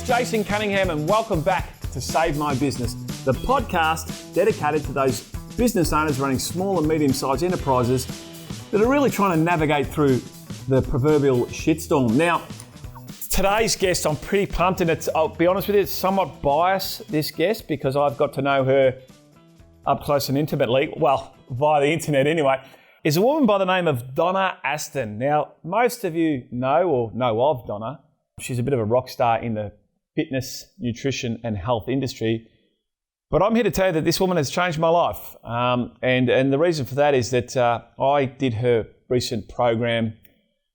it's Jason Cunningham and welcome back to Save My Business, the podcast dedicated to those business owners running small and medium-sized enterprises that are really trying to navigate through the proverbial shitstorm. Now, today's guest, I'm pretty pumped, and I'll be honest with you, it's somewhat biased, this guest, because I've got to know her up close and intimately, well, via the internet anyway, is a woman by the name of Donna Aston. Now, most of you know or know of Donna. She's a bit of a rock star in the fitness, nutrition and health industry. But I'm here to tell you that this woman has changed my life. And the reason for that is that I did her recent program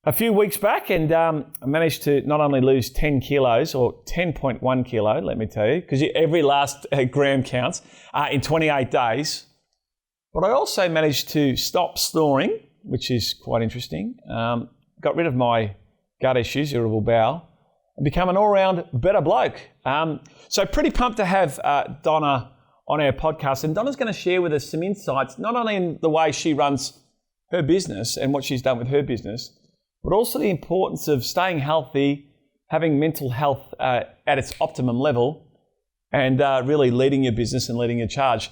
a few weeks back and I managed to not only lose 10 kilos or 10.1 kilo, let me tell you, because every last gram counts, in 28 days. But I also managed to stop snoring, which is quite interesting. Got rid of my gut issues, irritable bowel, and become an all-round better bloke. So pretty pumped to have Donna on our podcast. And Donna's going to share with us some insights, not only in the way she runs her business and what she's done with her business, but also the importance of staying healthy, having mental health at its optimum level, and really leading your business and leading your charge.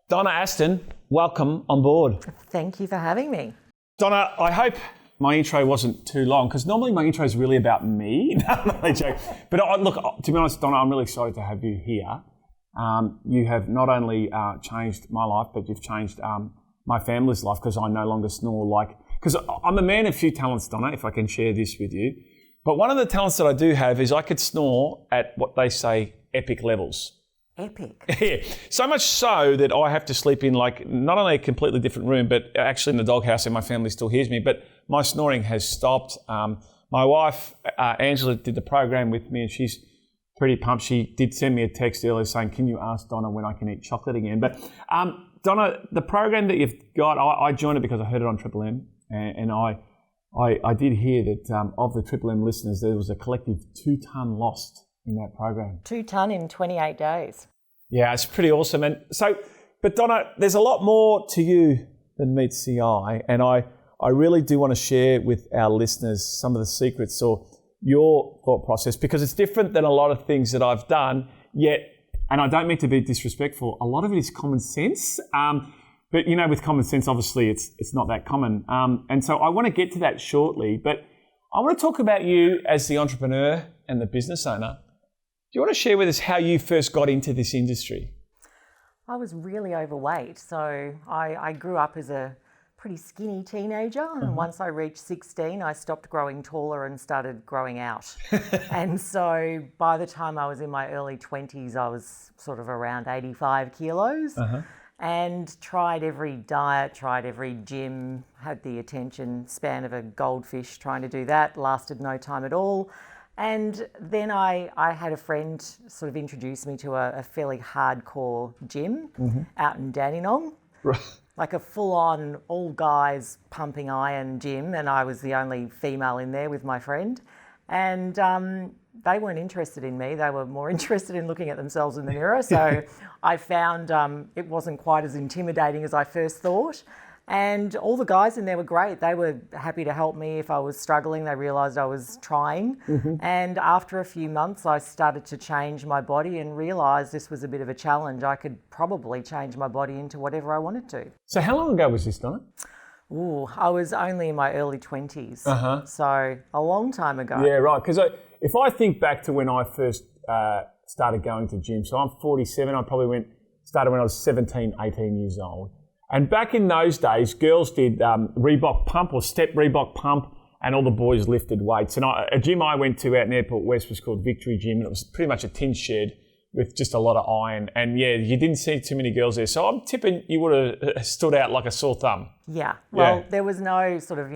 Donna Aston, welcome on board. Thank you for having me. Donna, I hope my intro wasn't too long, because normally my intro is really about me. No, I'm not joking. But look, to be honest, Donna, I'm really excited to have you here. You have not only changed my life, but you've changed my family's life, because I no longer snore because I'm a man of few talents, Donna, if I can share this with you. But one of the talents that I do have is I could snore at what they say epic levels. Epic. Yeah, so much so that I have to sleep in not only a completely different room, but actually in the doghouse, and my family still hears me, but my snoring has stopped. My wife, Angela, did the program with me and she's pretty pumped. She did send me a text earlier saying, can you ask Donna when I can eat chocolate again? But Donna, the program that you've got, I joined it because I heard it on Triple M, and I did hear that of the Triple M listeners, there was a collective 2 ton lost in that program. 2 ton in 28 days. Yeah, it's pretty awesome. And so, but Donna, there's a lot more to you than meets the eye. And I really do want to share with our listeners some of the secrets or your thought process, because it's different than a lot of things that I've done, yet, and I don't mean to be disrespectful, a lot of it is common sense. But with common sense, obviously it's not that common. And so I want to get to that shortly, but I want to talk about you as the entrepreneur and the business owner. Do you want to share with us how you first got into this industry? I was really overweight. So I grew up as a pretty skinny teenager. And once I reached 16, I stopped growing taller and started growing out. And so by the time I was in my early 20s, I was sort of around 85 kilos. And tried every diet, tried every gym, had the attention span of a goldfish trying to do that, lasted no time at all. And then I had a friend sort of introduce me to a fairly hardcore gym out in Dandenong, like a full-on all guys pumping iron gym, and I was the only female in there with my friend. And they weren't interested in me, they were more interested in looking at themselves in the mirror. So I found it wasn't quite as intimidating as I first thought. And all the guys in there were great. They were happy to help me if I was struggling. They realised I was trying. And after a few months, I started to change my body and realised this was a bit of a challenge. I could probably change my body into whatever I wanted to. So how long ago was this, Donna? Ooh, I was only in my early 20s. So a long time ago. Yeah, right. Because if I think back to when I first started going to gym, so I'm 47, I probably started when I was 17, 18 years old. And back in those days, girls did Reebok pump or step Reebok pump, and all the boys lifted weights. And a gym I went to out in Airport West was called Victory Gym, and it was pretty much a tin shed with just a lot of iron. And yeah, you didn't see too many girls there. So I'm tipping you would have stood out like a sore thumb. Yeah. Well, there was no sort of,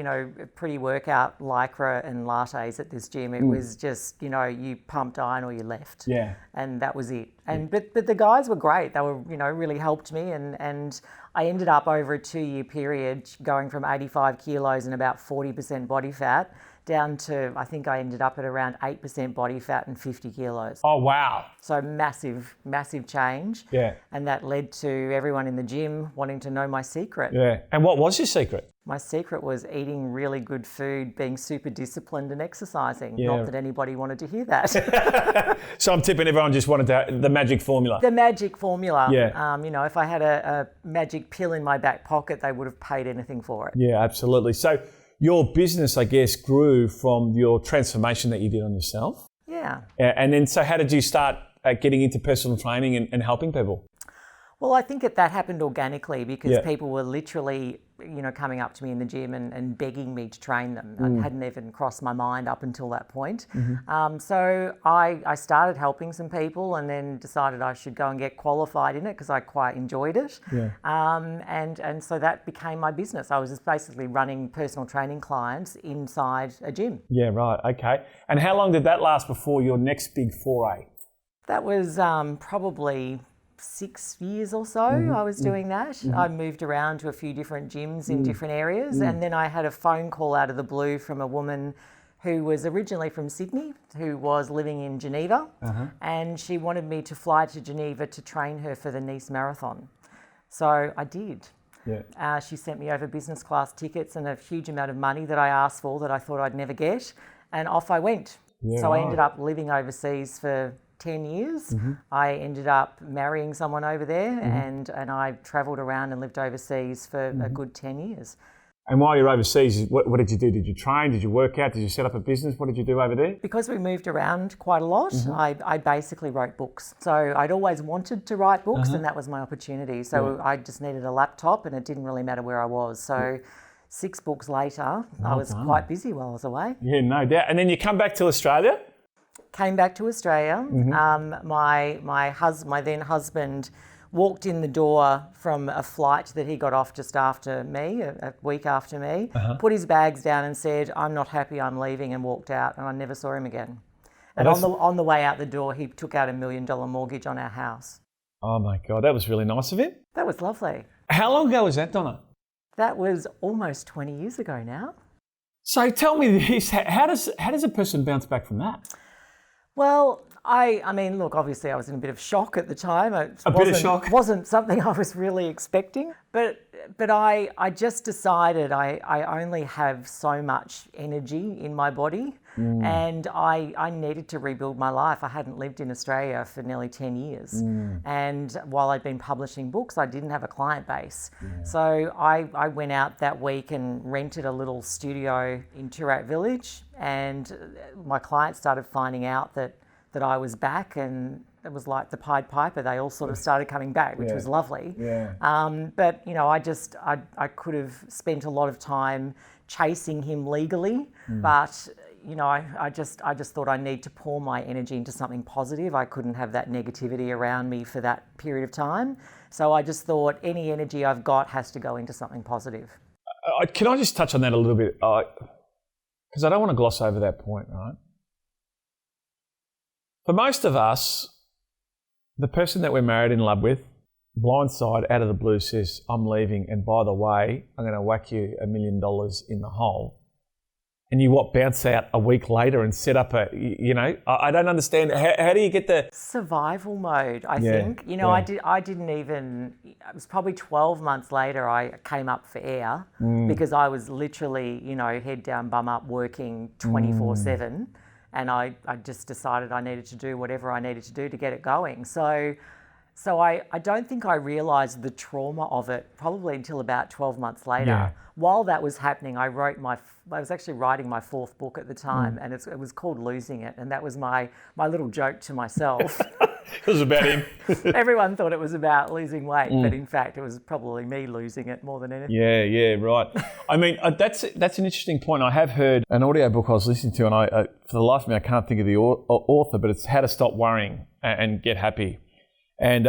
pre-workout Lycra and lattes at this gym. It was just, you pumped iron or you left. Yeah. And that was it. And but the guys were great. They were, really helped me. And I ended up over a 2-year period going from 85 kilos and about 40% body fat down to, I think I ended up at around 8% body fat and 50 kilos. Oh, wow. So massive, massive change. Yeah. And that led to everyone in the gym wanting to know my secret. Yeah. And what was your secret? My secret was eating really good food, being super disciplined and exercising. Yeah. Not that anybody wanted to hear that. So I'm tipping everyone just wanted the magic formula. The magic formula. Yeah. If I had a magic pill in my back pocket, they would have paid anything for it. Yeah, absolutely. So your business, I guess, grew from your transformation that you did on yourself. Yeah. And then, so how did you start getting into personal training and helping people? Well, I think that happened organically because Yeah. people were literally, coming up to me in the gym and begging me to train them. It hadn't even crossed my mind up until that point. So I started helping some people and then decided I should go and get qualified in it because I quite enjoyed it. Yeah. And so that became my business. I was just basically running personal training clients inside a gym. Yeah, right. Okay. And how long did that last before your next big foray? That was probably 6 years or so I was doing that. I moved around to a few different gyms in different areas, and then I had a phone call out of the blue from a woman who was originally from Sydney, who was living in Geneva, and she wanted me to fly to Geneva to train her for the Nice Marathon. So I did. Yeah. She sent me over business class tickets and a huge amount of money that I asked for that I thought I'd never get, and off I went. Yeah, so I right. ended up living overseas for 10 years. I ended up marrying someone over there and I travelled around and lived overseas for a good 10 years. And while you're overseas, what did you do? Did you train? Did you work out? Did you set up a business? What did you do over there? Because we moved around quite a lot, I basically wrote books. So I'd always wanted to write books and that was my opportunity. So I just needed a laptop and it didn't really matter where I was. So 6 books later, I was quite busy while I was away. Yeah, no doubt. And then you come back to Australia? Came back to Australia. My then husband walked in the door from a flight that he got off just after me, a week after me, put his bags down and said, "I'm not happy, I'm leaving," and walked out, and I never saw him again. And on the way out the door, he took out $1 million mortgage on our house. Oh my God, that was really nice of him. That was lovely. How long ago was that, Donna? That was almost 20 years ago now. So tell me this, how does a person bounce back from that? Well, I mean, look, obviously I was in a bit of shock at the time. Shock? Wasn't something I was really expecting. But I just decided I only have so much energy in my body and I needed to rebuild my life. I hadn't lived in Australia for nearly 10 years. And while I'd been publishing books, I didn't have a client base. So I went out that week and rented a little studio in Toorak Village, and my clients started finding out that I was back, and it was like the Pied Piper. They all sort of started coming back, which was lovely. Yeah. But I could have spent a lot of time chasing him legally, but I just thought I need to pour my energy into something positive. I couldn't have that negativity around me for that period of time. So I just thought any energy I've got has to go into something positive. Can I just touch on that a little bit? Because I don't want to gloss over that point, right? For most of us, the person that we're married in love with, blindside, out of the blue, says, "I'm leaving, and by the way, I'm going to whack you $1 million in the hole." And you bounce out a week later and set up I don't understand. How do you get the... Survival mode, I think. I didn't even, it was probably 12 months later I came up for air because I was literally, head down, bum up, working 24/7. And I just decided I needed to do whatever I needed to do to get it going. So I don't think I realised the trauma of it probably until about 12 months later. Yeah. While that was happening, I was actually writing my 4th book at the time, and it was called Losing It, and that was my little joke to myself. It was about him. Everyone thought it was about losing weight, but in fact it was probably me losing it more than anything. Yeah, right. I mean, that's an interesting point. I have heard an audiobook I was listening to, and I for the life of me, I can't think of the author, but it's How to Stop Worrying and Get Happy. And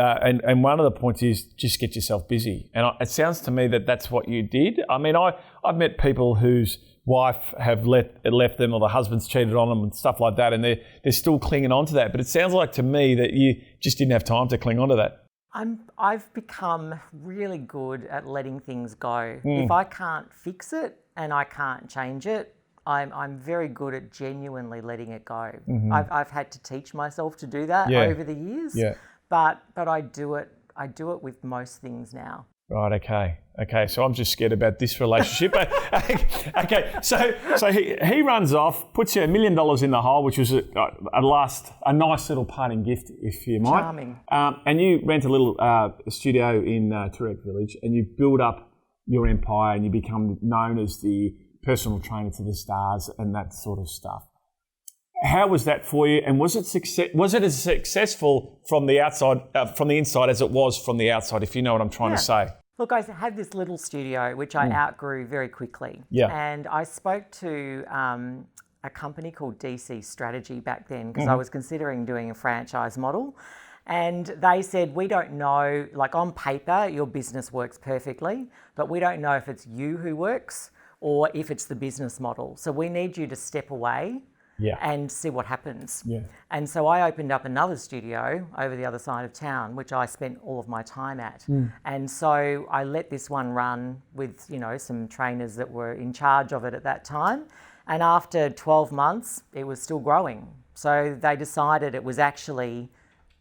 one of the points is just get yourself busy. And it sounds to me that that's what you did. I mean, I've met people whose wife have left them, or the husband's cheated on them and stuff like that, and they're still clinging on to that. But it sounds like to me that you just didn't have time to cling on to that. I've become really good at letting things go. If I can't fix it and I can't change it, I'm very good at genuinely letting it go. I've had to teach myself to do that over the years. Yeah. But I do it with most things now. Right, okay. So I'm just scared about this relationship. Okay, so he runs off, puts you $1 million in the hole, which was a nice little parting gift, if you might. Charming. And you rent a little studio in Turek Village, and you build up your empire, and you become known as the personal trainer to the stars and that sort of stuff. How was that for you? And was it as successful from the outside, from the inside, as it was from the outside? If you know what I'm trying to say. Look, I had this little studio which I outgrew very quickly. Yeah. And I spoke to a company called DC Strategy back then because I was considering doing a franchise model. And they said, we don't know, like on paper, your business works perfectly, but we don't know if it's you who works or if it's the business model. So we need you to step away and see what happens. Yeah. And so I opened up another studio over the other side of town, which I spent all of my time at. And so I let this one run with, some trainers that were in charge of it at that time. And after 12 months, it was still growing. So they decided it was actually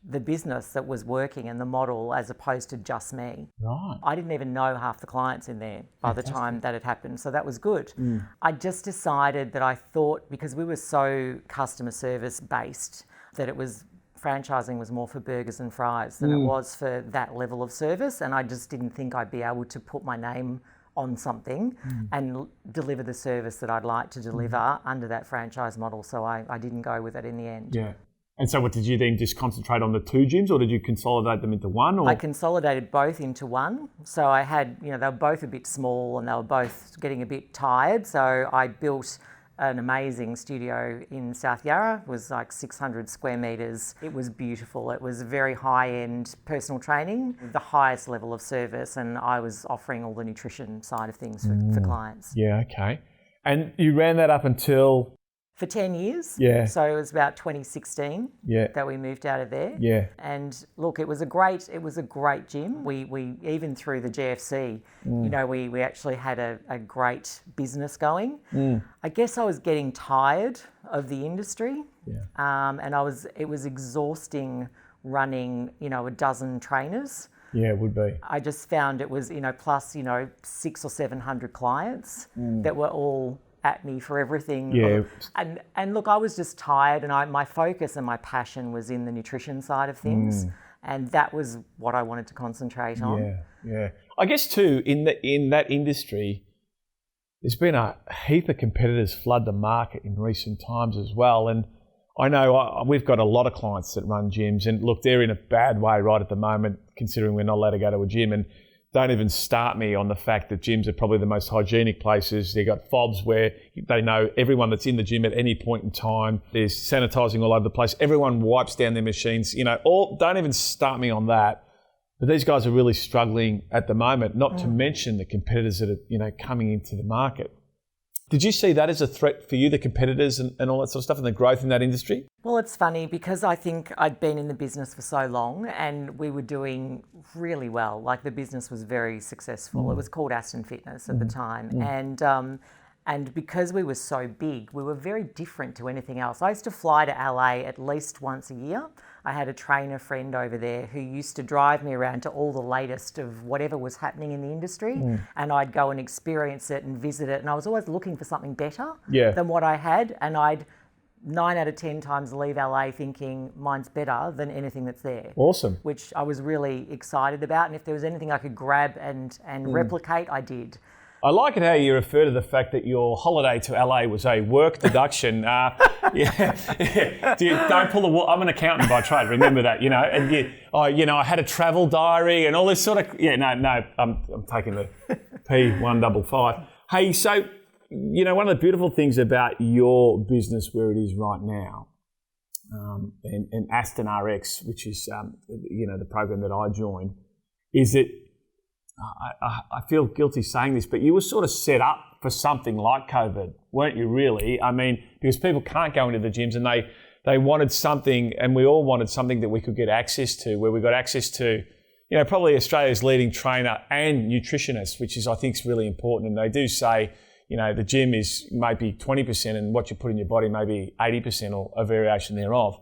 the business that was working and the model as opposed to just me. Right. I didn't even know half the clients in there by the time that it happened. So that was good. I just decided that I thought, because we were so customer service based, that franchising was more for burgers and fries than it was for that level of service. And I just didn't think I'd be able to put my name on something and deliver the service that I'd like to deliver under that franchise model. So I didn't go with it in the end. Yeah. And so what did you then just concentrate on the two gyms, or did you consolidate them into one? Or? I consolidated both into one. So I had, they were both a bit small and they were both getting a bit tired. So I built an amazing studio in South Yarra. It was like 600 square metres. It was beautiful. It was very high-end personal training, the highest level of service, and I was offering all the nutrition side of things for clients. Yeah, okay. And you ran that up until... For 10 years. Yeah. So it was about 2016 that we moved out of there. Yeah. And look, it was a great gym. We even through the GFC, we actually had a great business going. I guess I was getting tired of the industry. Yeah. And it was exhausting running, a dozen trainers. Yeah, it would be. I just found it was, plus, 600 or 700 clients that were all at me for everything. Yeah. And look, I was just tired, and my focus and my passion was in the nutrition side of things. And that was what I wanted to concentrate on. Yeah. I guess too, in that industry, there's been a heap of competitors flood the market in recent times as well. And I know we've got a lot of clients that run gyms, and look, they're in a bad way right at the moment, considering we're not allowed to go to a gym. And don't even start me on the fact that gyms are probably the most hygienic places. They've got fobs where they know everyone that's in the gym at any point in time. There's sanitising all over the place. Everyone wipes down their machines. Don't even start me on that. But these guys are really struggling at the moment, not to mention the competitors that are, coming into the market. Did you see that as a threat for you, the competitors and all that sort of stuff, and the growth in that industry? Well, it's funny because I think I'd been in the business for so long and we were doing really well. Like the business was very successful. It was called Aston Fitness at the time. And because we were so big, we were very different to anything else. I used to fly to LA at least once a year. I had a trainer friend over there who used to drive me around to all the latest of whatever was happening in the industry. And I'd go and experience it and visit it. And I was always looking for something better than what I had. And I'd 9 out of 10 times leave LA thinking mine's better than anything that's there. Awesome. Which I was really excited about. And if there was anything I could grab and replicate, I did. I like it how you refer to the fact that your holiday to LA was a work deduction. Don't pull the wool. I'm an accountant by trade. Remember that, And I had a travel diary and all this sort of. I'm taking the P155. Hey, so one of the beautiful things about your business where it is right now, and Aston RX, which is the program that I joined, is that. I feel guilty saying this, but you were sort of set up for something like COVID, weren't you really? I mean, because people can't go into the gyms and they wanted something, and we all wanted something that we could get access to, where we got access to, probably Australia's leading trainer and nutritionist, which is, I think, is really important. And they do say, the gym is maybe 20% and what you put in your body maybe 80% or a variation thereof.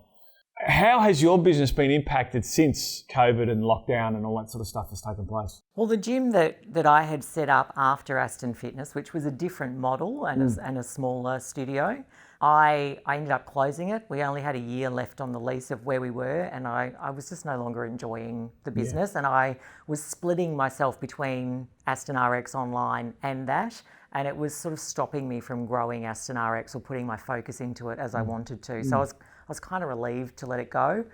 How has your business been impacted since COVID and lockdown and all that sort of stuff has taken place? Well, the gym that I had set up after Aston Fitness, which was a different model and a smaller studio, I ended up closing it. We only had a year left on the lease of where we were, and I was just no longer enjoying the business, and I was splitting myself between Aston RX Online and that, and it was sort of stopping me from growing Aston RX or putting my focus into it as I wanted to. So I was kind of relieved to let it go.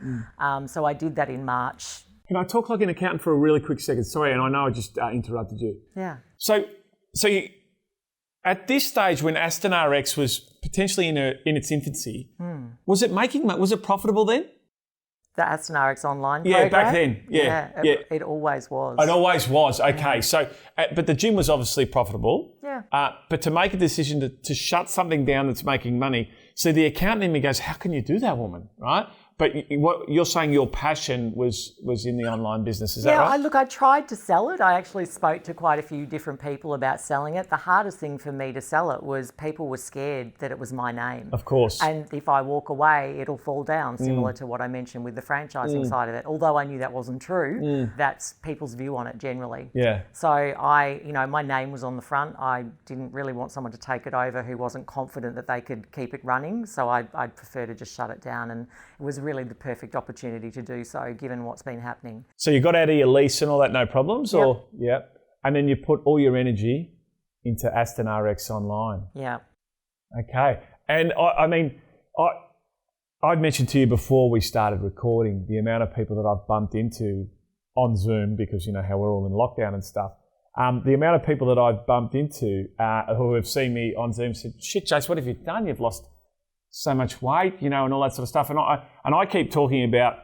So I did that in March. Can I talk like an accountant for a really quick second? Sorry, and I know I just interrupted you. Yeah. So you, at this stage when Aston RX was potentially in its infancy, was it profitable then? The Aston RX Online program? Yeah, back then. It always was. It always was. Okay. So, but the gym was obviously profitable. Yeah. But to make a decision to shut something down that's making money, so the accountant in me goes, how can you do that, woman? Right? But what you're saying, your passion was in the online business, is that right? Yeah, I tried to sell it. I actually spoke to quite a few different people about selling it. The hardest thing for me to sell it was people were scared that it was my name. Of course. And if I walk away, it'll fall down, similar to what I mentioned with the franchising side of it. Although I knew that wasn't true, that's people's view on it generally. Yeah. So my name was on the front. I didn't really want someone to take it over who wasn't confident that they could keep it running. So I'd prefer to just shut it down, and it was really the perfect opportunity to do so, given what's been happening. So you got out of your lease and all that, no problems? Yep. And then you put all your energy into Aston RX Online. Yeah. Okay. And I'd mentioned to you before we started recording the amount of people that I've bumped into on Zoom, because you know how we're all in lockdown and stuff. The amount of people that I've bumped into who have seen me on Zoom said, shit, Jace, what have you done? You've lost so much weight, and all that sort of stuff. And I keep talking about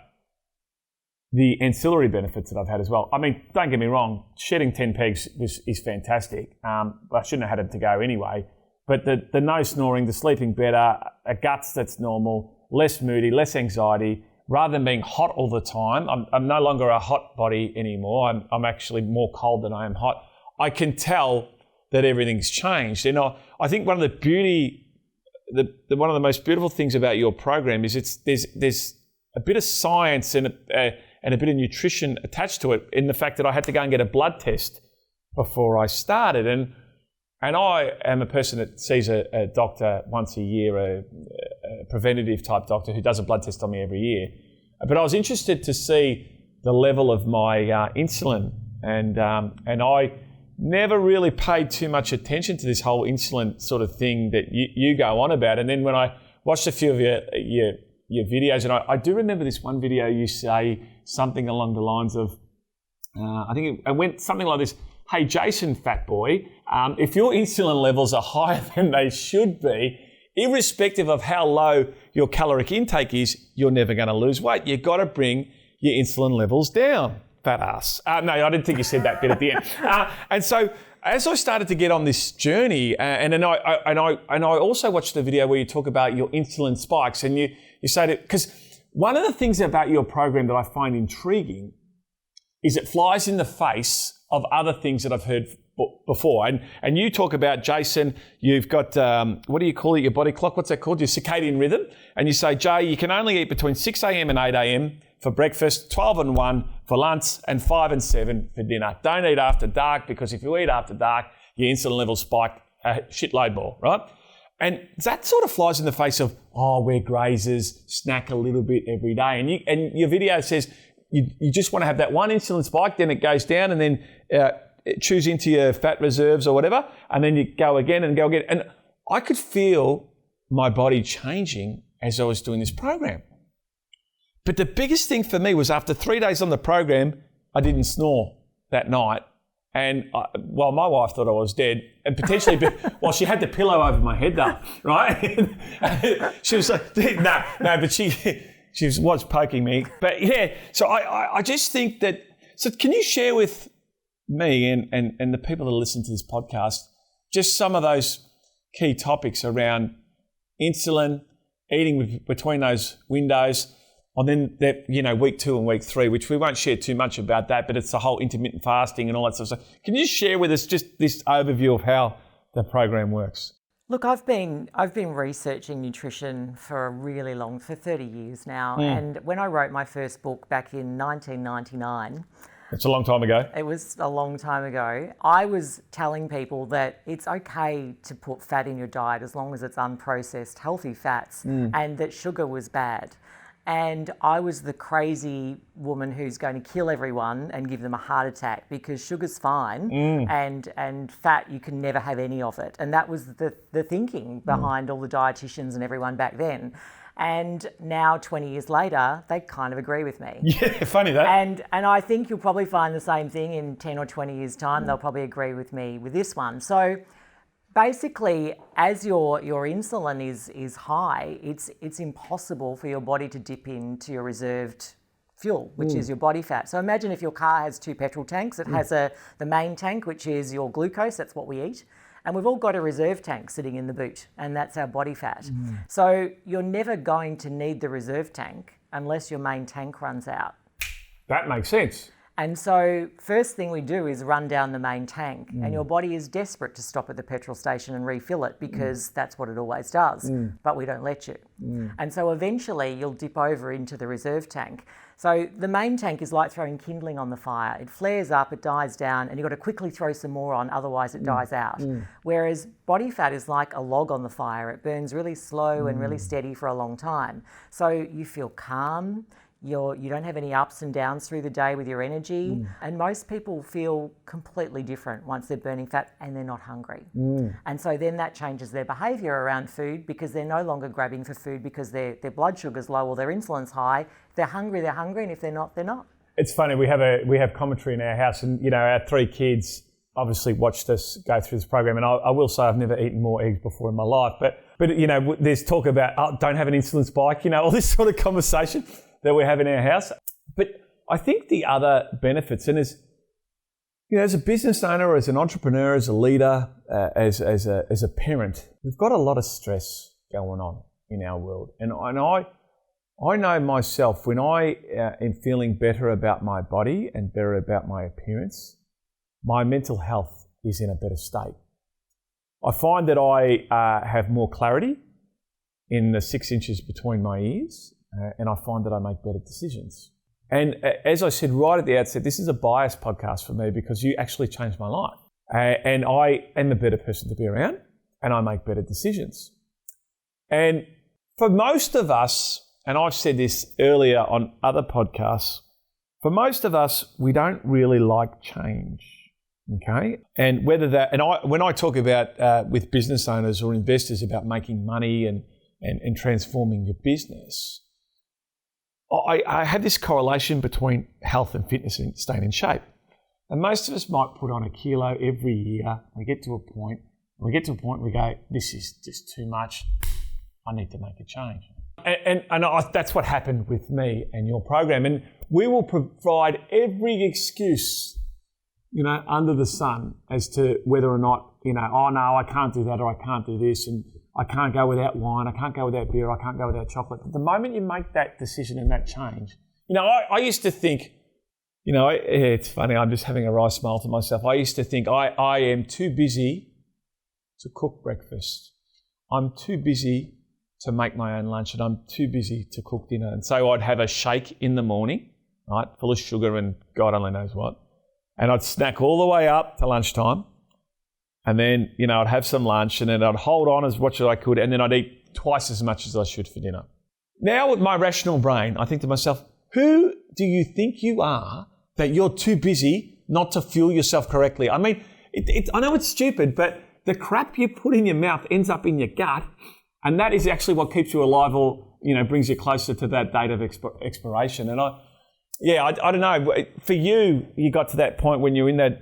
the ancillary benefits that I've had as well. I mean, don't get me wrong, shedding 10 pegs is fantastic. I shouldn't have had it to go anyway. But the no snoring, the sleeping better, a guts that's normal, less moody, less anxiety, rather than being hot all the time. I'm no longer a hot body anymore. I'm actually more cold than I am hot. I can tell that everything's changed. And I think one of the most beautiful things about your program is there's a bit of science and a bit of nutrition attached to it, in the fact that I had to go and get a blood test before I started. And I am a person that sees a doctor once a year, a preventative type doctor who does a blood test on me every year. But I was interested to see the level of my insulin, and I never really paid too much attention to this whole insulin sort of thing that you go on about. And then when I watched a few of your videos, and I do remember this one video, you say something along the lines of, I think it went something like this: hey, Jason, fat boy, if your insulin levels are higher than they should be, irrespective of how low your caloric intake is, you're never going to lose weight. You've got to bring your insulin levels down. Fat ass. No, I didn't think you said that bit at the end. And so as I started to get on this journey, and I also watched the video where you talk about your insulin spikes, and you say that, because one of the things about your program that I find intriguing is it flies in the face of other things that I've heard before. And you talk about, Jason, you've got, what do you call it, your body clock? What's that called? Your circadian rhythm. And you say, Jay, you can only eat between 6 a.m. and 8 a.m. for breakfast, 12 and 1 for lunch, and 5 and 7 for dinner. Don't eat after dark, because if you eat after dark, your insulin levels spike a shitload more, right? And that sort of flies in the face of, we're grazers, snack a little bit every day. And your video says you just want to have that one insulin spike, then it goes down, and then choose into your fat reserves or whatever, and then you go again and go again. And I could feel my body changing as I was doing this program. But the biggest thing for me was, after 3 days on the program, I didn't snore that night. And my wife thought I was dead, and potentially, she had the pillow over my head though, right? She was like, no, but she was poking me. But yeah, so I just think that, so can you share with me and the people that listen to this podcast just some of those key topics around insulin, eating between those windows, and then that, week 2 and week 3, which we won't share too much about that, but it's the whole intermittent fasting and all that sort of stuff. Can you share with us just this overview of how the program works? Look, I've been researching nutrition for 30 years now. And when I wrote my first book back in 1999, It's a long time ago. it was a long time ago, I was telling people that it's okay to put fat in your diet as long as it's unprocessed, healthy fats, and that sugar was bad. And I was the crazy woman who's going to kill everyone and give them a heart attack because sugar's fine and fat, you can never have any of it. And that was the thinking behind all the dietitians and everyone back then. And now, 20 years later, they kind of agree with me. Yeah, funny that. And I think you'll probably find the same thing in 10 or 20 years' time. They'll probably agree with me with this one. So basically, as your insulin is high, it's impossible for your body to dip into your reserved fuel, which is your body fat. So imagine if your car has two petrol tanks. It has the main tank, which is your glucose, that's what we eat. And we've all got a reserve tank sitting in the boot, and that's our body fat. So you're never going to need the reserve tank unless your main tank runs out. That makes sense. And so first thing we do is run down the main tank, and your body is desperate to stop at the petrol station and refill it because that's what it always does, but we don't let you. And so eventually you'll dip over into the reserve tank. So the main tank is like throwing kindling on the fire. It flares up, it dies down, and you've got to quickly throw some more on, otherwise it dies out. Whereas body fat is like a log on the fire. It burns really slow and really steady for a long time. So you feel calm. You don't have any ups and downs through the day with your energy. And most people feel completely different once they're burning fat and they're not hungry. And so then that changes their behaviour around food because they're no longer grabbing for food because their blood sugar's low or their insulin's high. If they're hungry, and if they're not, they're not. It's funny, we have commentary in our house, and our 3 kids obviously watched us go through this program, and I will say I've never eaten more eggs before in my life, but there's talk about don't have an insulin spike, all this sort of conversation that we have in our house. But I think the other benefits, and as a business owner, as an entrepreneur, as a leader, as a parent, we've got a lot of stress going on in our world. And I know myself, when I am feeling better about my body and better about my appearance, my mental health is in a better state. I find that I have more clarity in the 6 inches between my ears. And I find that I make better decisions. And as I said right at the outset, this is a biased podcast for me because you actually changed my life. And I am a better person to be around, and I make better decisions. And for most of us, and I've said this earlier on other podcasts, for most of us, we don't really like change. Okay? And when I talk about with business owners or investors about making money and transforming your business, I have this correlation between health and fitness and staying in shape. And most of us might put on a kilo every year. We get to a point we go, this is just too much. I need to make a change. And that's what happened with me and your program. And we will provide every excuse, under the sun as to whether or not, oh no, I can't do that, or I can't do this, and I can't go without wine, I can't go without beer, I can't go without chocolate. But the moment you make that decision and that change, I used to think, it's funny, I'm just having a wry smile to myself. I used to think I am too busy to cook breakfast. I'm too busy to make my own lunch, and I'm too busy to cook dinner. And so I'd have a shake in the morning, right, full of sugar and God only knows what. And I'd snack all the way up to lunchtime. And then, I'd have some lunch, and then I'd hold on as much as I could, and then I'd eat twice as much as I should for dinner. Now, with my rational brain, I think to myself, who do you think you are that you're too busy not to fuel yourself correctly? I mean, I know it's stupid, but the crap you put in your mouth ends up in your gut, and that is actually what keeps you alive or, brings you closer to that date of expiration. And I don't know. For you got to that point when you're in that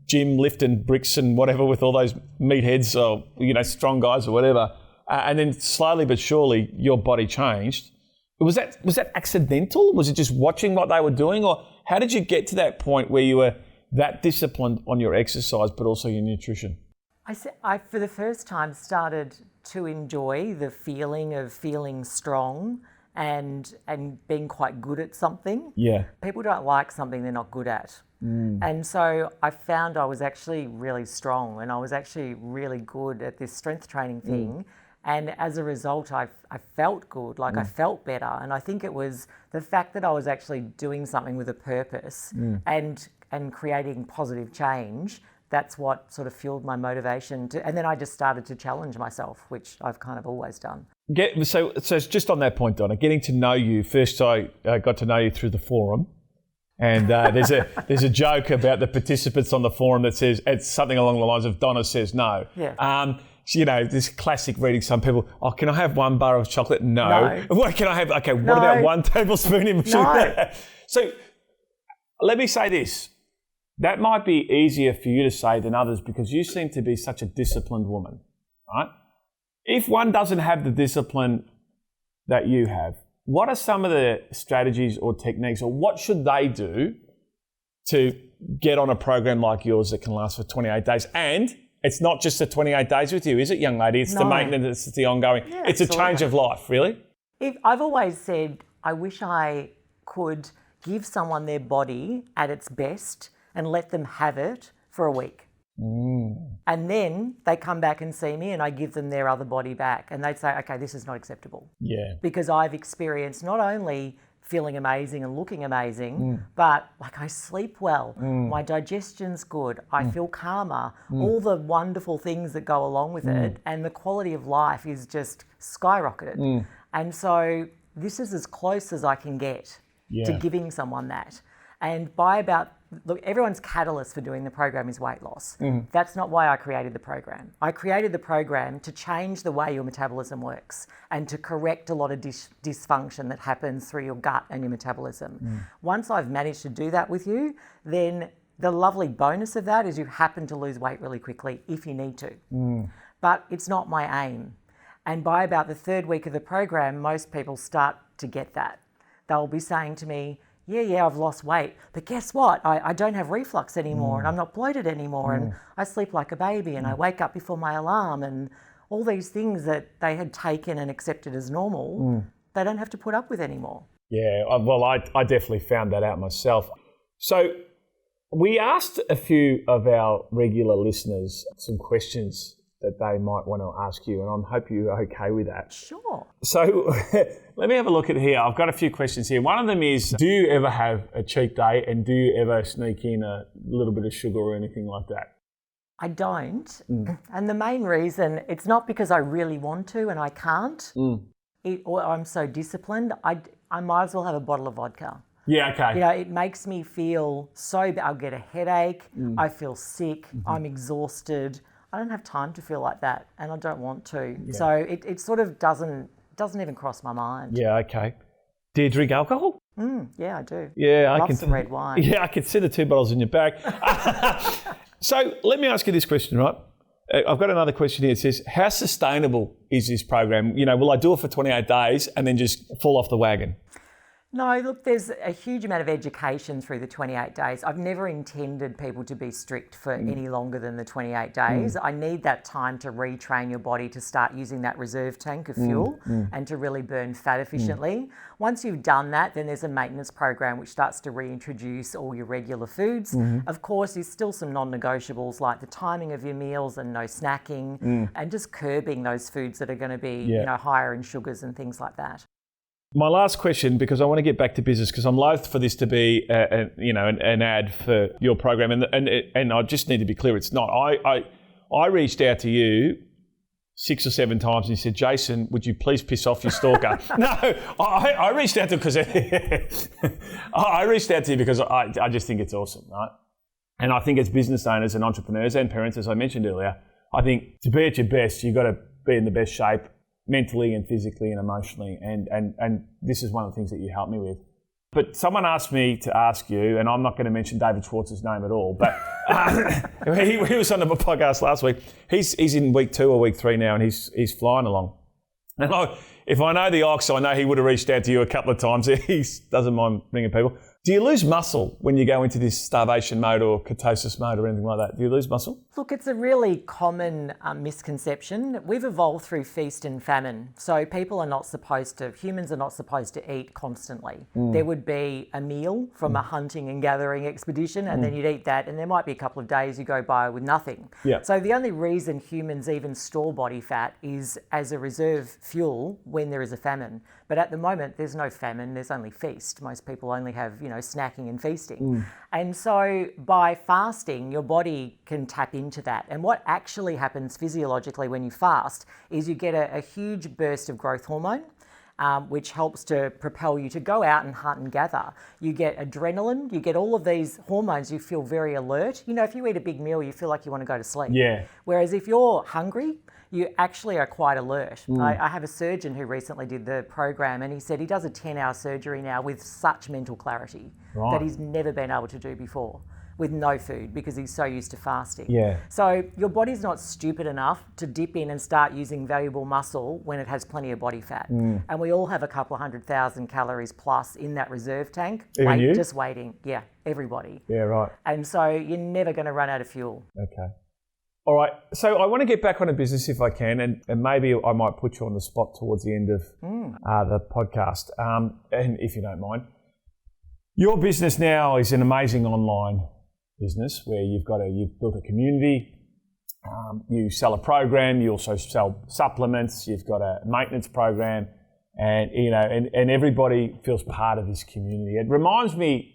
gym lifting bricks and whatever with all those meatheads or, strong guys or whatever. And then slowly but surely your body changed. Was that accidental? Was it just watching what they were doing? Or how did you get to that point where you were that disciplined on your exercise but also your nutrition? I for the first time, started to enjoy the feeling of feeling strong and being quite good at something. Yeah. People don't like something they're not good at. And so I found I was actually really strong, and I was actually really good at this strength training thing. And as a result, I felt good, like I felt better. And I think it was the fact that I was actually doing something with a purpose and creating positive change. That's what sort of fueled my motivation and then I just started to challenge myself, which I've kind of always done. So just on that point, Donna, getting to know you, first I got to know you through the forum. And there's a joke about the participants on the forum that says, it's something along the lines of Donna says no. Yeah. So, this classic reading, some people, can I have one bar of chocolate? No. What can I have? Okay, what about 1 tablespoon of sugar? No. So let me say this. That might be easier for you to say than others because you seem to be such a disciplined woman, right? If one doesn't have the discipline that you have, what are some of the strategies or techniques, or what should they do to get on a program like yours that can last for 28 days? And it's not just the 28 days with you, is it, young lady? It's the maintenance, it's the ongoing. Yeah, it's a change of life, really. I've always said, I wish I could give someone their body at its best and let them have it for a week. And then they come back and see me and I give them their other body back and they'd say, okay, this is not acceptable. Yeah. Because I've experienced not only feeling amazing and looking amazing, but like I sleep well, my digestion's good, I feel calmer, all the wonderful things that go along with it, and the quality of life is just skyrocketed. And so this is as close as I can get to giving someone that. And look, everyone's catalyst for doing the program is weight loss. That's not why I created the program. I created the program to change the way your metabolism works and to correct a lot of dysfunction that happens through your gut and your metabolism. Once I've managed to do that with you, then the lovely bonus of that is you happen to lose weight really quickly if you need to. But it's not my aim. And by about the 3rd week of the program, most people start to get that. They'll be saying to me, yeah, I've lost weight, but guess what? I don't have reflux anymore and I'm not bloated anymore and I sleep like a baby and I wake up before my alarm, and all these things that they had taken and accepted as normal, they don't have to put up with anymore. Yeah, well, I definitely found that out myself. So we asked a few of our regular listeners some questions that they might want to ask you, and I hope you're okay with that. Sure. So let me have a look at here. I've got a few questions here. One of them is, do you ever have a cheat day and do you ever sneak in a little bit of sugar or anything like that? I don't. And the main reason, it's not because I really want to and I can't, or I'm so disciplined. I might as well have a bottle of vodka. Yeah, okay. It makes me feel so bad. I'll get a headache. I feel sick. I'm exhausted. I don't have time to feel like that, and I don't want to. Yeah. So it sort of doesn't even cross my mind. Yeah, okay. Do you drink alcohol? Yeah, I do. Yeah, I love some red wine. Yeah, I consider 2 bottles in your bag. So let me ask you this question, right? I've got another question here. It says, how sustainable is this program? Will I do it for 28 days and then just fall off the wagon? No, look, there's a huge amount of education through the 28 days. I've never intended people to be strict for any longer than the 28 days. I need that time to retrain your body to start using that reserve tank of fuel and to really burn fat efficiently. Once you've done that, then there's a maintenance program which starts to reintroduce all your regular foods. Of course, there's still some non-negotiables like the timing of your meals and no snacking and just curbing those foods that are going to be higher in sugars and things like that. My last question, because I want to get back to business, because I'm loath for this to be, an ad for your program, and I just need to be clear, it's not. I reached out to you 6 or 7 times, and you said, Jason, would you please piss off your stalker? No, I reached out to because I reached out to you because I just think it's awesome, right? And I think as business owners and entrepreneurs and parents, as I mentioned earlier, I think to be at your best, you've got to be in the best shape, mentally and physically and emotionally, and this is one of the things that you helped me with. But someone asked me to ask you, and I'm not going to mention David Schwartz's name at all, but he was on the podcast last week. He's in week 2 or week 3 now, and he's flying along. And if I know the Ox, I know he would have reached out to you a couple of times. He doesn't mind ringing people. Do you lose muscle when you go into this starvation mode or ketosis mode or anything like that? Do you lose muscle? Look, it's a really common misconception. We've evolved through feast and famine. So humans are not supposed to eat constantly. There would be a meal from a hunting and gathering expedition, and then you'd eat that, and there might be a couple of days you go by with nothing. Yeah. So the only reason humans even store body fat is as a reserve fuel when there is a famine. But at the moment, there's no famine, there's only feast. Most people only have, snacking and feasting. And so by fasting, your body can tap into that. And what actually happens physiologically when you fast is you get a huge burst of growth hormone, which helps to propel you to go out and hunt and gather. You get adrenaline, you get all of these hormones, you feel very alert. If you eat a big meal, you feel like you want to go to sleep. Yeah. Whereas if you're hungry, you actually are quite alert. I have a surgeon who recently did the program, and he said he does a 10-hour surgery now with such mental clarity that he's never been able to do before with no food because he's so used to fasting. Yeah. So your body's not stupid enough to dip in and start using valuable muscle when it has plenty of body fat. And we all have a couple of 100,000 calories plus in that reserve tank. Even you? Just waiting. Yeah, everybody. Yeah, right. And so you're never going to run out of fuel. Okay. All right. So I want to get back on a business if I can, and maybe I might put you on the spot towards the end of the podcast, and if you don't mind. Your business now is an amazing online business where you've built a community, you sell a program, you also sell supplements, you've got a maintenance program, and everybody feels part of this community. It reminds me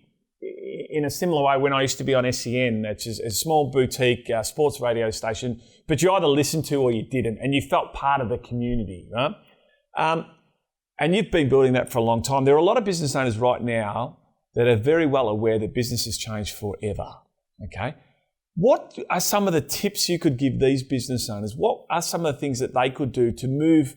in a similar way when I used to be on SEN, which is a small boutique sports radio station, but you either listened to or you didn't, and you felt part of the community, right? And you've been building that for a long time. There are a lot of business owners right now that are very well aware that business has changed forever, okay? What are some of the tips you could give these business owners? What are some of the things that they could do to move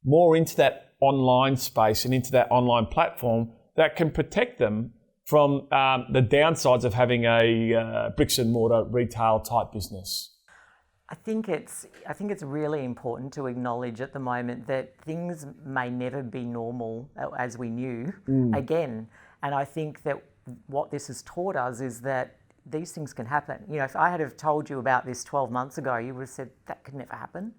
more into that online space and into that online platform that can protect them from the downsides of having a bricks and mortar retail type business? I think it's really important to acknowledge at the moment that things may never be normal as we knew again. And I think that what this has taught us is that these things can happen. If I had have told you about this 12 months ago, you would have said, that could never happen.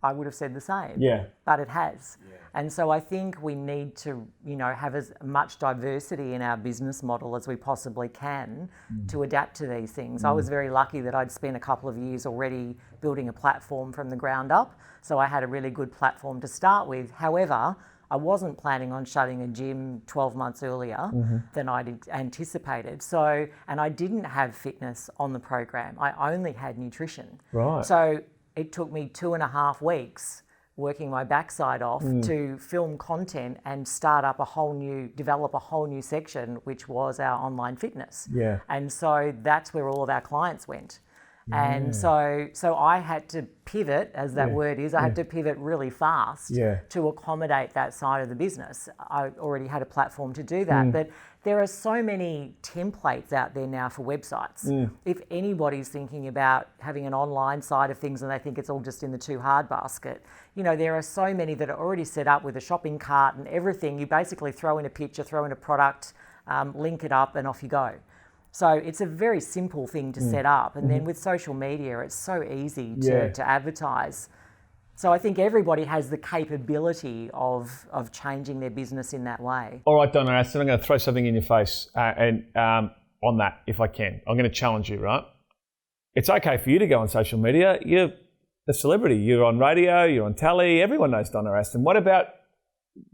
I would have said the same. Yeah. But it has. Yeah. And so I think we need to, have as much diversity in our business model as we possibly can to adapt to these things. I was very lucky that I'd spent a couple of years already building a platform from the ground up. So I had a really good platform to start with. However, I wasn't planning on shutting a gym 12 months earlier than I'd anticipated. And I didn't have fitness on the program. I only had nutrition. Right. So it took me 2.5 weeks working my backside off to film content and develop a whole new section, which was our online fitness. Yeah. And so that's where all of our clients went. And so I had to pivot, as that word is, I had to pivot really fast to accommodate that side of the business. I already had a platform to do that, but there are so many templates out there now for websites. If anybody's thinking about having an online side of things and they think it's all just in the too hard basket, there are so many that are already set up with a shopping cart and everything. You basically throw in a picture, throw in a product, link it up, and off you go. So it's a very simple thing to set up. And then with social media, it's so easy to advertise. So I think everybody has the capability of changing their business in that way. All right, Donna Aston, I'm going to throw something in your face on that, if I can. I'm going to challenge you, right? It's okay for you to go on social media. You're a celebrity. You're on radio, you're on telly. Everyone knows Donna Aston. What about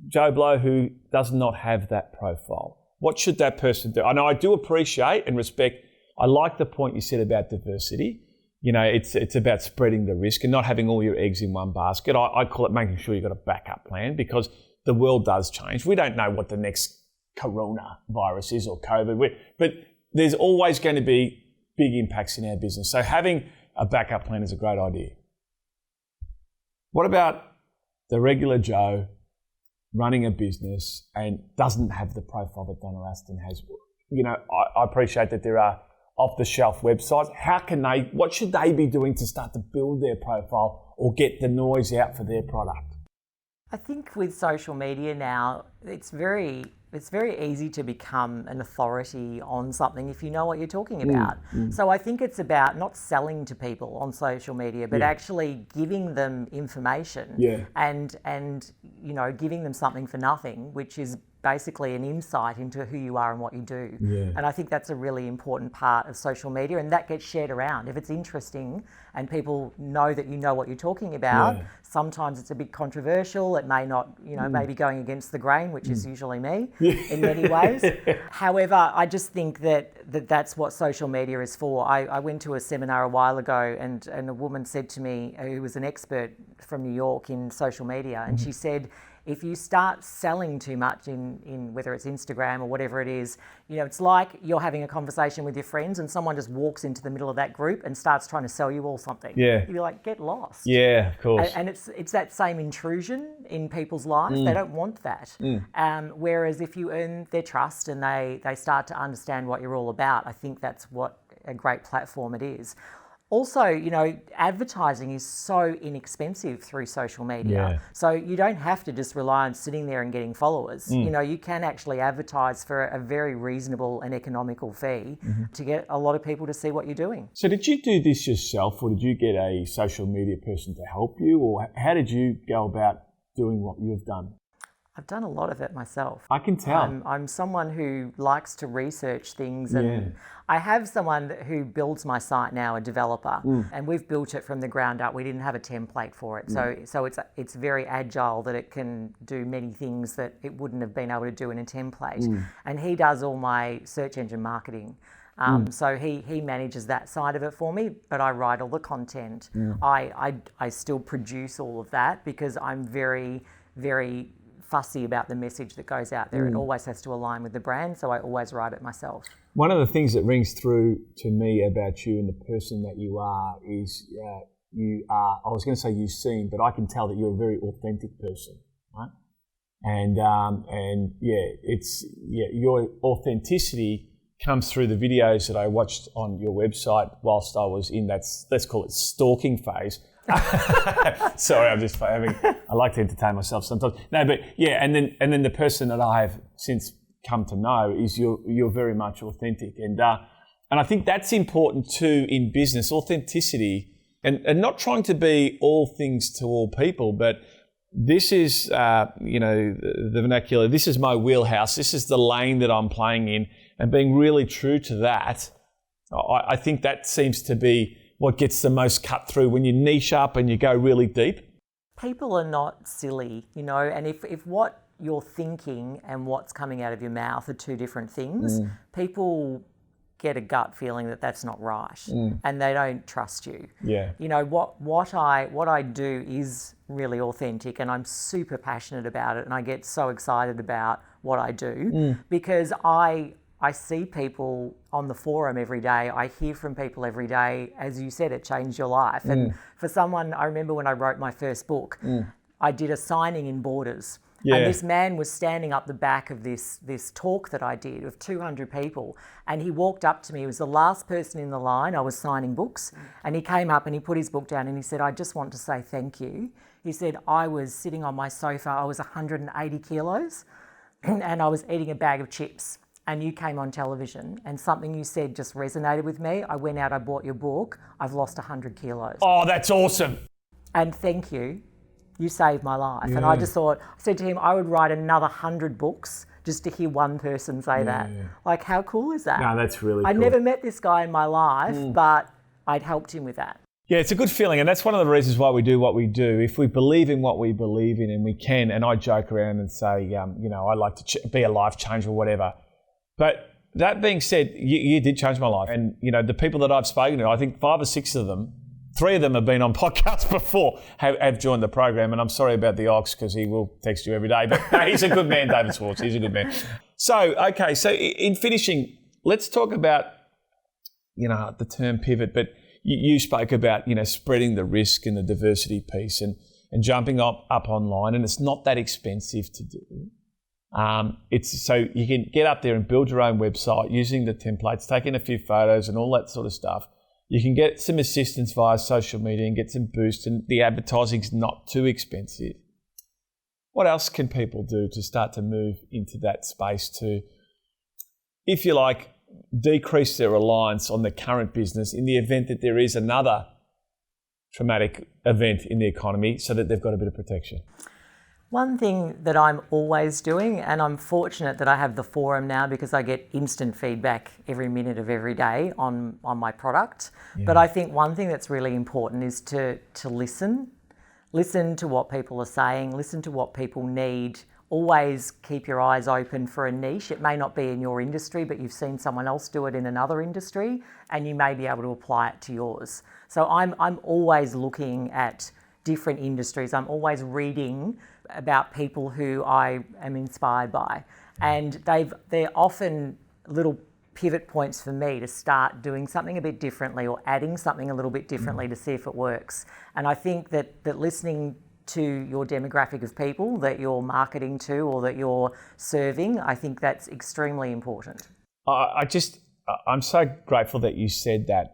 Joe Blow, who does not have that profile? What should that person do? I know I do appreciate and respect, I like the point you said about diversity. It's about spreading the risk and not having all your eggs in one basket. I call it making sure you've got a backup plan because the world does change. We don't know what the next coronavirus is or COVID, but there's always going to be big impacts in our business. So having a backup plan is a great idea. What about the regular Joe running a business and doesn't have the profile that Donna Aston has? I appreciate that there are off-the-shelf websites. What should they be doing to start to build their profile or get the noise out for their product? I think with social media now, it's very it's very easy to become an authority on something if you know what you're talking about. So I think it's about not selling to people on social media, but actually giving them information and you know, giving them something for nothing, which is basically an insight into who you are and what you do. And I think that's a really important part of social media, and that gets shared around. If it's interesting and people know that you know what you're talking about, sometimes it's a bit controversial. It may not, you know, maybe going against the grain, which is usually me in many ways. However, I just think that's what social media is for. I went to a seminar a while ago, and a woman said to me, who was an expert from New York in social media, and she said, if you start selling too much in whether it's Instagram or whatever it is, you know, it's like you're having a conversation with your friends and someone just walks into the middle of that group and starts trying to sell you all something. You'd be like, get lost. Yeah, of course. And it's that same intrusion in people's lives. They don't want that. Whereas if you earn their trust and they start to understand what you're all about, I think that's what a great platform it is. Also, you know, advertising is so inexpensive through social media. So you don't have to just rely on sitting there and getting followers. You know, you can actually advertise for a very reasonable and economical fee to get a lot of people to see what you're doing. So did you do this yourself, or did you get a social media person to help you, or how did you go about doing what you've done? I've done a lot of it myself. I can tell. I'm someone who likes to research things, and I have someone who builds my site now, a developer, and we've built it from the ground up. We didn't have a template for it, so it's very agile, that it can do many things that it wouldn't have been able to do in a template. And he does all my search engine marketing. So he manages that side of it for me, but I write all the content. I still produce all of that because I'm very, very fussy about the message that goes out there. It always has to align with the brand, so I always write it myself. One of the things that rings through to me about you and the person that you are is you are, I was going to say you seem, but I can tell that you're a very authentic person, right? And your authenticity comes through the videos that I watched on your website whilst I was in that, let's call it, stalking phase. Sorry, I like to entertain myself sometimes. No, but yeah, and then the person that I have since come to know is you're very much authentic, and I think that's important too in business, authenticity, and not trying to be all things to all people, but this is the vernacular. This is my wheelhouse. This is the lane that I'm playing in, and being really true to that. I think that seems to be what gets the most cut through when you niche up and you go really deep. People are not silly, you know, and if what you're thinking and what's coming out of your mouth are two different things, people get a gut feeling that that's not right, and they don't trust you. You know, what I do is really authentic, and I'm super passionate about it, and I get so excited about what I do because I see people on the forum every day. I hear from people every day. As you said, it changed your life. And for someone, I remember when I wrote my first book, I did a signing in Borders. And this man was standing up the back of this talk that I did of 200 people. And he walked up to me. He was the last person in the line. I was signing books. And he came up and he put his book down and he said, I just want to say thank you. He said, I was sitting on my sofa. I was 180 kilos and I was eating a bag of chips. And you came on television and something you said just resonated with me. I went out, I bought your book. I've lost 100 kilos. Oh, that's awesome. And thank you. You saved my life. And I just thought, I said to him, I would write another 100 books just to hear one person say that. Like, how cool is that? No, that's really cool. I'd never met this guy in my life, but I'd helped him with that. Yeah, it's a good feeling, and that's one of the reasons why we do what we do. If we believe in what we believe in, and we can, and I joke around and say, I like to be a life changer or whatever. But that being said, you did change my life. And, the people that I've spoken to, I think 5 or 6 of them, 3 of them have been on podcasts before, have joined the program. And I'm sorry about the ox because he will text you every day. But no, he's a good man, David Swartz. He's a good man. So, okay. So in finishing, let's talk about, the term pivot. But you spoke about, spreading the risk and the diversity piece and jumping up online. And it's not that expensive to do. It's so you can get up there and build your own website using the templates, taking a few photos and all that sort of stuff. You can get some assistance via social media and get some boost, and the advertising's not too expensive. what else can people do to start to move into that space to, if you like, decrease their reliance on the current business in the event that there is another traumatic event in the economy so that they've got a bit of protection? One thing that I'm always doing, and I'm fortunate that I have the forum now because I get instant feedback every minute of every day on my product. Yeah. But I think one thing that's really important is to listen. Listen to what people are saying, listen to what people need. Always keep your eyes open for a niche. It may not be in your industry, but you've seen someone else do it in another industry and you may be able to apply it to yours. So I'm always looking at different industries. I'm always reading about people who I am inspired by. And they're often little pivot points for me to start doing something a bit differently or adding something a little bit differently to see if it works. And I think that listening to your demographic of people that you're marketing to or that you're serving, I think that's extremely important. I'm so grateful that you said that.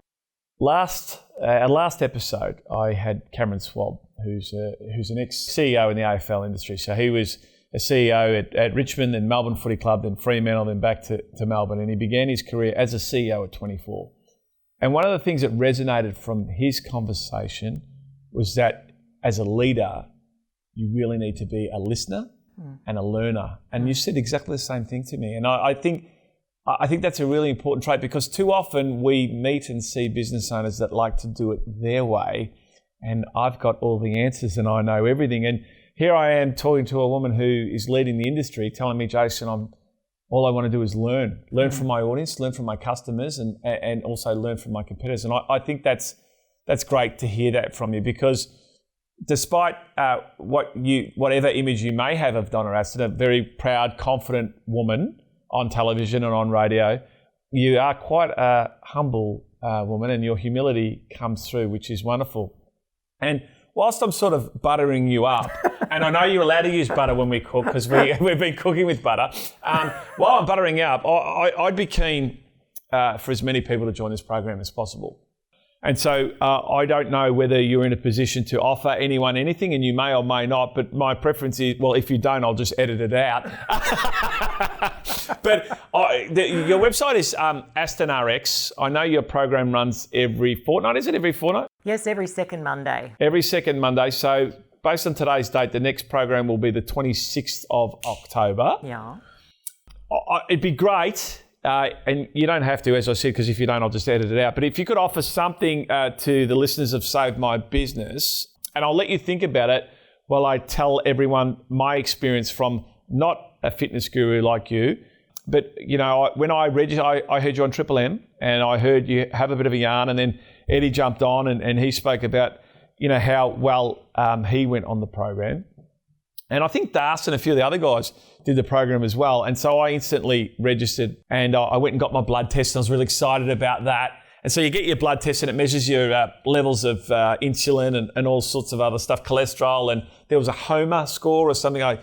Our last episode, I had Cameron Swab, who's an ex-CEO in the AFL industry. So he was a CEO at Richmond and Melbourne Footy Club, then Fremantle, then back to Melbourne. And he began his career as a CEO at 24. And one of the things that resonated from his conversation was that as a leader, you really need to be a listener and a learner. And you said exactly the same thing to me. And I think that's a really important trait because too often we meet and see business owners that like to do it their way. And I've got all the answers and I know everything. And here I am talking to a woman who is leading the industry, telling me, Jason, all I want to do is learn from my audience, learn from my customers, and also learn from my competitors. And I think that's great to hear that from you because despite whatever image you may have of Donna Aston, a very proud, confident woman on television and on radio, you are quite a humble woman, and your humility comes through, which is wonderful. And whilst I'm sort of buttering you up, and I know you're allowed to use butter when we cook because we've been cooking with butter, while I'm buttering you up, I'd be keen for as many people to join this program as possible. And so I don't know whether you're in a position to offer anyone anything, and you may or may not, but my preference is, well, if you don't, I'll just edit it out. But your website is Aston RX. I know your program runs every fortnight. Is it every fortnight? Yes, every second Monday. Every second Monday. So based on today's date, the next program will be the 26th of October. Yeah. It'd be great. And you don't have to, as I said, because if you don't, I'll just edit it out. But if you could offer something to the listeners of Save My Business, and I'll let you think about it while I tell everyone my experience from not a fitness guru like you. But, you know, when I registered, I heard you on Triple M, and I heard you have a bit of a yarn, and then Eddie jumped on and he spoke about, you know, how well he went on the program. And I think Das and a few of the other guys did the program as well. And so I instantly registered and I went and got my blood test, and I was really excited about that. And so you get your blood test and it measures your levels of insulin and all sorts of other stuff, cholesterol. And there was a HOMA score or something. I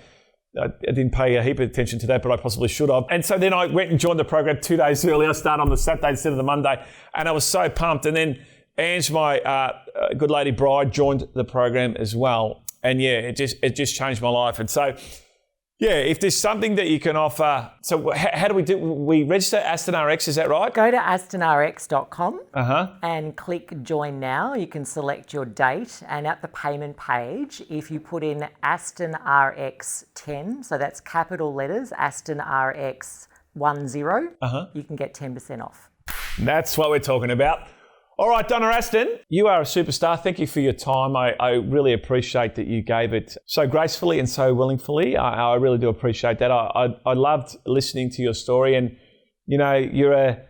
didn't pay a heap of attention to that, but I possibly should have. And so then I went and joined the program 2 days earlier. I started on the Saturday instead of the Monday. And I was so pumped. And then Ange, my good lady bride, joined the program as well. And yeah, it just changed my life. And so, yeah, if there's something that you can offer. So how do we do? We register Aston RX, is that right? Go to astonrx.com and click join now. You can select your date, and at the payment page, if you put in Aston RX 10, so that's capital letters, Aston RX 10, you can get 10% off. That's what we're talking about. All right, Donna Aston, you are a superstar. Thank you for your time. I really appreciate that you gave it so gracefully and so willingly. I really do appreciate that. I loved listening to your story, and, you know, you're a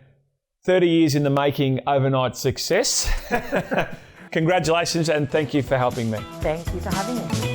30 years in the making overnight success. Congratulations, and thank you for helping me. Thank you for having me.